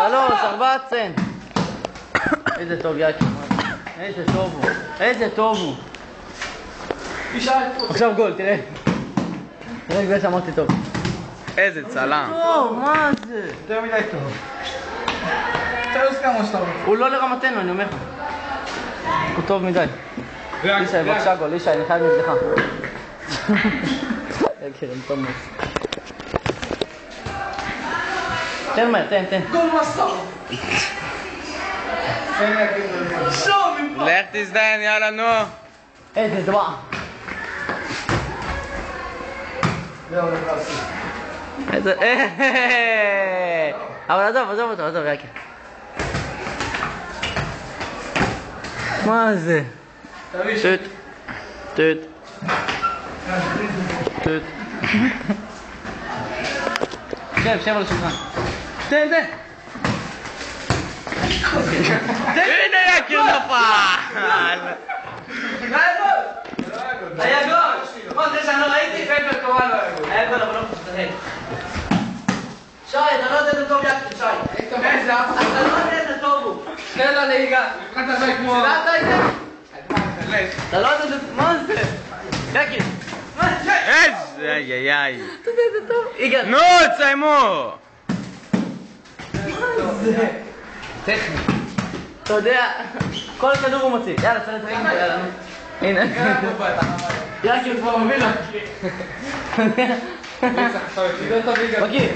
3, 4 צן. איזה טוב יקי. איזה טוב הוא. איזה טוב הוא. עכשיו גול, תראה. תראה כבר שאמרתי טוב. איזה צלם. טוב, מה זה? יותר מדי טוב. הוא לא לרמתנו, אני אומר לך. הוא טוב מדי. לישי, בבקשה גול, לישי, אני חייב נגדך. יקר, אני טוב מאוד. תן מהר, תן. גול מסור. לך תזדיין, יאללה נו. איזה דבע. איזה... אבל עזוב אותו, יקר. מה זה? טוט. שב על השולחן. תן. הנה יקיר נפל. היה גול! מה זה שאני לא ראיתי? פלפל קורא לא היה גול. היה גול אבל לא חושב. שי, אתה לא יודע את הטוב יקיר, שי. אתה לא יודע את הטוב הוא. תן לה ליגה. סילת הייתה? אתה לא יודע את הטוב. מה זה? יקיר. איזה איי. אתה יודע את הטוב? יגאל. נו, תסיימו. טכני. אתה יודע, כל כדור הוא מוציא. יאללה, צריך לדרג פה, יאללה. הנה. יקיר כבר מוביל לו. מכיר.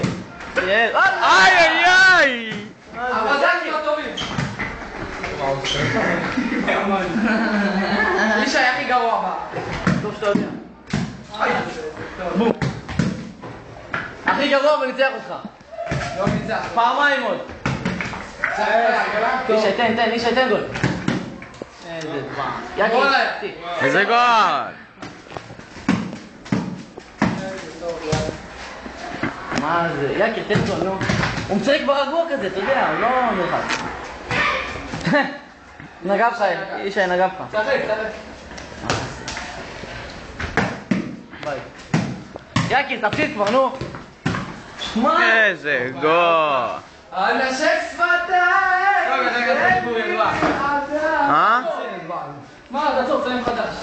איי. אבל זה כבר טובים. לישי הכי גרוע בה. טוב שאתה יודע. בום. הכי גרוע וניצח אותך. לא ניצח. פעמיים עוד. לישי, תן גול. איזה דבר. גול היה. איזה גול. מה זה? יקיר, תן גול, נו. הוא משחק ברגוע כזה, אתה יודע, הוא לא נלחץ. נגע בך, לישי, נגע בך. צחק. ביי. יקיר, תפסיד כבר, נו. איזה גול. הנשק שפתיים. אה? מה, תעצור, צלם חדש.